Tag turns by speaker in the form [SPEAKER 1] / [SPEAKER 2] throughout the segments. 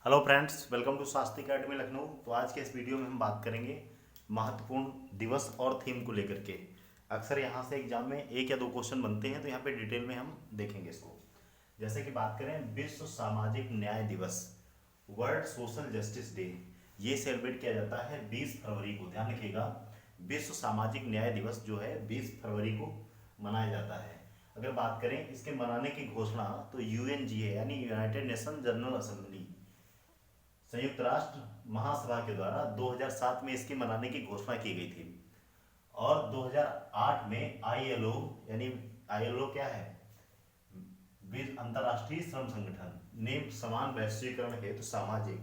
[SPEAKER 1] Hello friends, welcome to Shastri Academy Lucknow. तो आज के इस वीडियो में हम बात करेंगे महत्वपूर्ण दिवस और थीम को लेकर के। अक्सर यहाँ से एग्जाम में एक या दो क्वेश्चन बनते हैं, तो यहाँ पे डिटेल में हम देखेंगे इसको। जैसे कि बात करें विश्व सामाजिक न्याय दिवस, वर्ल्ड सोशल जस्टिस डे, ये सेलिब्रेट किया जाता है 20 फरवरी को। ध्यान रखिएगा, विश्व सामाजिक न्याय दिवस जो है 20 फरवरी को मनाया जाता है। अगर बात करें इसके मनाने की घोषणा, तो यूएनजीए यानी यूनाइटेड नेशन जनरल असेंबली, संयुक्त राष्ट्र महासभा के द्वारा 2007 में इसकी मनाने की घोषणा की गई थी। और 2008 में आईएलओ यानी आईएलओ क्या है, विश्व अंतर्राष्ट्रीय श्रम संगठन ने समान वैश्वीकरण हेतु सामाजिक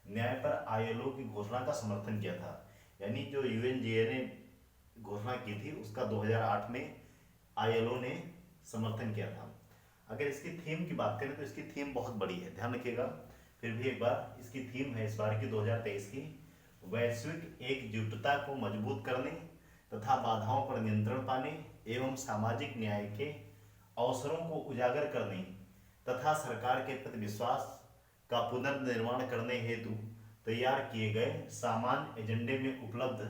[SPEAKER 1] न्याय पर आईएलओ की घोषणा का समर्थन किया था। यानी जो यूएनजीए ने घोषणा की थी उसका 2008 में आईएलओ ने समर्थन किया था। अगर इसकी थीम की बात करें तो इसकी थीम बहुत बड़ी है, ध्यान रखिएगा। फिर भी एक बार इसकी थीम है इस बार की 2023 की, वैश्विक एकजुटता को मजबूत करने तथा बाधाओं पर नियंत्रण पाने एवं सामाजिक न्याय के अवसरों को उजागर करने तथा सरकार के प्रति विश्वास का पुनर्निर्माण करने हेतु तैयार किए गए सामान्य एजेंडे में उपलब्ध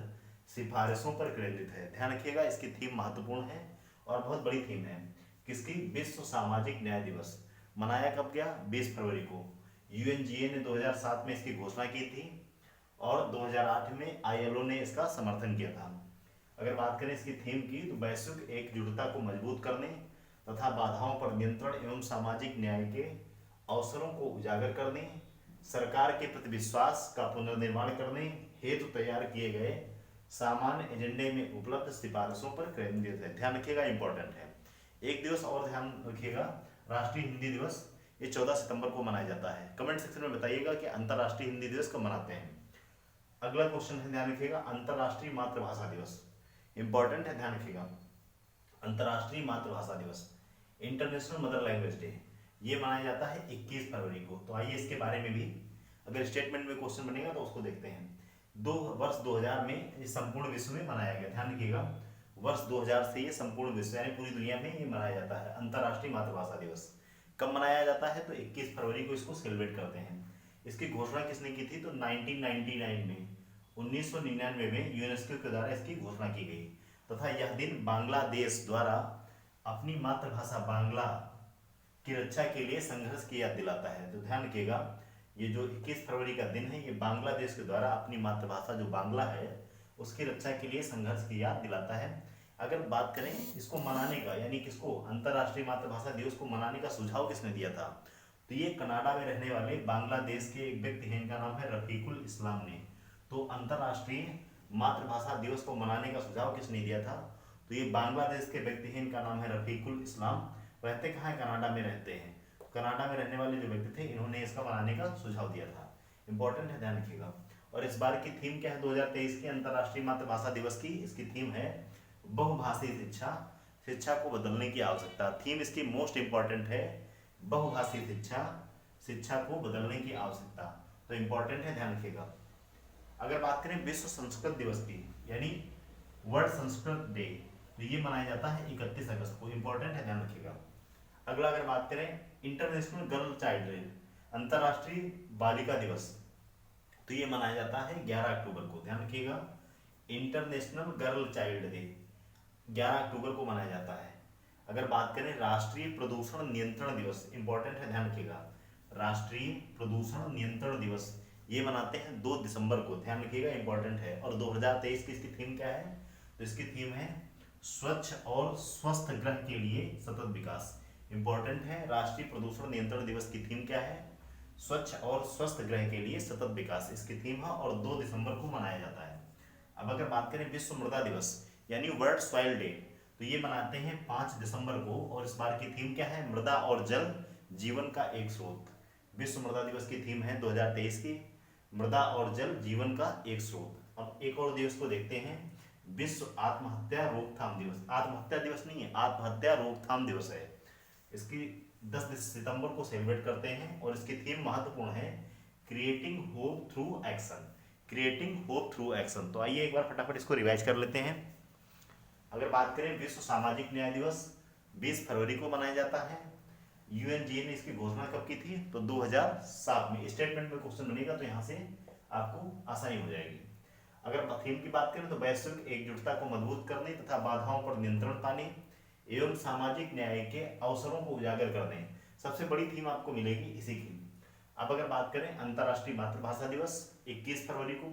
[SPEAKER 1] सिफारिशों पर केंद्रित है। ध्यान रखिएगा, इसकी थीम महत्वपूर्ण है और बहुत बड़ी थीम है। किसकी? विश्व सामाजिक न्याय दिवस। मनाया कब गया? 20 फरवरी को। यूएनजीए ने 2007 में इसकी घोषणा की थी और 2008 में आईएलओ ने इसका समर्थन किया था। अगर बात करें इसकी थीम की, तो वैश्विक एकजुटता को मजबूत करने तथा बाधाओं पर नियंत्रण एवं सामाजिक न्याय के अवसरों को उजागर करने, सरकार के प्रति विश्वास का पुनर्निर्माण करने हेतु तैयार किए गए सामान्य एजेंडे में उपलब्ध सिफारिशों पर केंद्रित है। ध्यान रखिएगा, इंपॉर्टेंट है। एक दिवस और ध्यान रखिएगा, राष्ट्रीय हिंदी दिवस, ये 14 सितंबर को मनाया जाता है। कमेंट सेक्शन में बताइएगा कि अंतर्राष्ट्रीय हिंदी दिवस कब मनाते हैं। अगला क्वेश्चन है, ध्यान रखिएगा, अंतर्राष्ट्रीय मातृभाषा दिवस, इंपॉर्टेंट है, ध्यान रखिएगा। अंतर्राष्ट्रीय मातृभाषा दिवस, इंटरनेशनल मदर लैंग्वेज डे, ये मनाया जाता है 21 फरवरी को। तो आइए इसके बारे में भी अगर स्टेटमेंट में क्वेश्चन बनेगा तो उसको देखते हैं। वर्ष 2000 में ये संपूर्ण विश्व में मनाया गया। ध्यान रखिएगा, वर्ष 2000 से ये संपूर्ण विश्व यानी पूरी दुनिया में ये मनाया जाता है अंतर्राष्ट्रीय मातृभाषा दिवस। कब मनाया जाता है? तो 21 फरवरी को इसको सेलिब्रेट करते हैं। इसकी घोषणा किसने की थी? तो 1999 में 1999 में यूनेस्को के द्वारा इसकी घोषणा की गई तथा यह दिन बांग्लादेश द्वारा अपनी मातृभाषा बांग्ला की रक्षा के लिए संघर्ष की याद दिलाता है। तो ध्यान रखिएगा, ये जो 21 फरवरी का दिन है ये बांग्लादेश के द्वारा अपनी मातृभाषा जो बांग्ला है उसकी रक्षा के लिए संघर्ष की याद दिलाता है। अगर बात करें इसको मनाने का, यानी किसको, अंतर्राष्ट्रीय मातृभाषा दिवस को मनाने का सुझाव किसने दिया था? तो ये कनाडा में रहने वाले बांग्लादेश के एक व्यक्ति हैं, इनका नाम है रफीकुल इस्लाम ने। तो अंतर्राष्ट्रीय मातृभाषा दिवस को मनाने का सुझाव किसने दिया था? तो ये बांग्लादेश के व्यक्ति हैं, इनका नाम है रफीकुल इस्लाम। रहते कहाँ है? कनाडा में रहते हैं। कनाडा में रहने वाले जो व्यक्ति थे इन्होंने इसका मनाने का सुझाव दिया था। इंपॉर्टेंट है, ध्यान रखिएगा। और इस बार की थीम क्या है 2023 की अंतर्राष्ट्रीय मातृभाषा दिवस की? इसकी थीम है बहुभाषी शिक्षा, शिक्षा को बदलने की आवश्यकता। थीम इसकी मोस्ट इंपॉर्टेंट है, बहुभाषी शिक्षा, शिक्षा को बदलने की आवश्यकता। तो इंपॉर्टेंट है, ध्यान रखिएगा। अगर बात करें विश्व संस्कृत दिवस की, यानी वर्ल्ड संस्कृत डे, तो ये मनाया जाता है 31 अगस्त को। इंपॉर्टेंट है, ध्यान रखिएगा। अगला अगर बात करें इंटरनेशनल गर्ल चाइल्ड डे, अंतर्राष्ट्रीय बालिका दिवस, तो ये मनाया जाता है 11 अक्टूबर को। ध्यान रखिएगा, इंटरनेशनल गर्ल चाइल्ड डे 11 अक्टूबर को मनाया जाता है। अगर बात करें राष्ट्रीय प्रदूषण नियंत्रण दिवस, इंपॉर्टेंट है, ध्यान रखिएगा, राष्ट्रीय प्रदूषण नियंत्रण दिवस ये मनाते हैं 2 दिसंबर को। ध्यान रखिएगा, इंपॉर्टेंट है। और 2023 की इसकी थीम क्या है? तो इसकी थीम है स्वच्छ और स्वस्थ ग्रह के लिए सतत विकास। इंपॉर्टेंट है, राष्ट्रीय प्रदूषण नियंत्रण दिवस की थीम क्या है? स्वच्छ और स्वस्थ ग्रह के लिए सतत विकास, इसकी थीम है और 2 दिसंबर को मनाया जाता है। अब अगर बात करें विश्व मृदा दिवस यानी वर्ल्ड सॉइल डे, तो ये मनाते हैं 5 दिसंबर को। और इस बार की थीम क्या है? मृदा और जल जीवन का एक स्रोत। विश्व मृदा दिवस की थीम है 2023 की, मृदा और जल जीवन का एक स्रोत। अब एक और दिवस को देखते हैं, विश्व आत्महत्या रोकथाम दिवस। आत्महत्या दिवस नहीं है, आत्महत्या रोकथाम दिवस है। इसकी 10 सितंबर को सेलिब्रेट करते हैं और इसकी थीम महत्वपूर्ण है, creating hope through action, creating hope through action. तो आइए एक बार फटाफट इसको रिवाइज कर लेते हैं। अगर बात करें विश्व सामाजिक न्याय दिवस 20 फरवरी को मनाया जाता है। यूएनजीए ने इसकी घोषणा कब की थी? तो 2007 में। स्टेटमेंट में क्वेश्चन बनेगा तो यहाँ से आपको आसानी हो जाएगी। अगर थीम की बात करें तो वैश्विक एकजुटता को मजबूत करने तथा बाधाओं पर नियंत्रण पाने एवं सामाजिक न्याय के अवसरों को उजागर करने, सबसे बड़ी थीम आपको मिलेगी इसी की। अब अगर बात करें अंतर्राष्ट्रीय मातृभाषा दिवस 21 फरवरी को,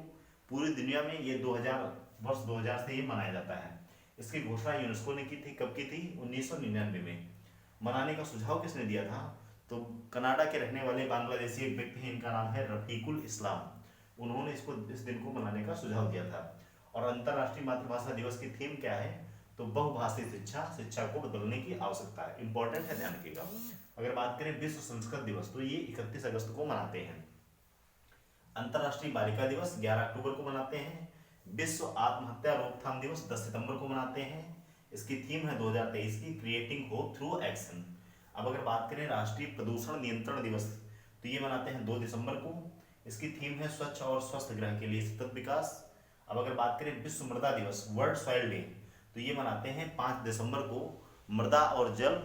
[SPEAKER 1] पूरी दुनिया में ये 2000 से ही मनाया जाता है। इसकी घोषणा यूनेस्को ने की थी, कब की थी? 1999 में। मनाने का सुझाव किसने दिया था? तो कनाडा के रहने वाले बांग्लादेशी एक व्यक्ति हैं, इनका नाम है रफीकुल इस्लाम। उन्होंने इस दिन को मनाने का सुझाव दिया था। और अंतर्राष्ट्रीय मातृभाषा दिवस की थीम क्या है? तो बहुभाषी शिक्षा को बदलने की आवश्यकता है। इंपॉर्टेंट है, ध्यान रखिएगा। अगर बात करें विश्व संस्कृत दिवस, तो ये 31 अगस्त को मनाते हैं। अंतर्राष्ट्रीय बालिका दिवस 11 अक्टूबर को मनाते हैं। विश्व आत्महत्या रोकथाम दिवस 10 सितंबर को मनाते हैं। इसकी थीम है 2023 की क्रिएटिंग होप थ्रू एक्शन। अब अगर बात करें राष्ट्रीय प्रदूषण नियंत्रण दिवस, तो ये मनाते हैं 2 दिसंबर को। इसकी थीम है स्वच्छ और स्वस्थ ग्रह के लिए सतत विकास। अब अगर बात करें विश्व मृदा दिवस, वर्ल्ड सॉइल डे, तो ये मनाते हैं 5 दिसंबर को। मृदा और जल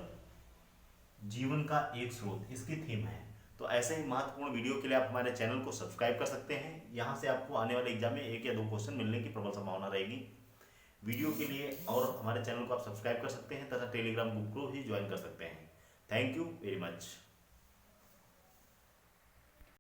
[SPEAKER 1] जीवन का एक स्रोत इसकी थीम है। तो ऐसे ही महत्वपूर्ण वीडियो के लिए आप हमारे चैनल को सब्सक्राइब कर सकते हैं। यहाँ से आपको आने वाले एग्जाम में 1 या 2 क्वेश्चन मिलने की प्रबल संभावना रहेगी। वीडियो के लिए और हमारे चैनल को आप सब्सक्राइब कर सकते हैं तथा टेलीग्राम ग्रुप को भी ज्वाइन कर सकते हैं। Thank you very much.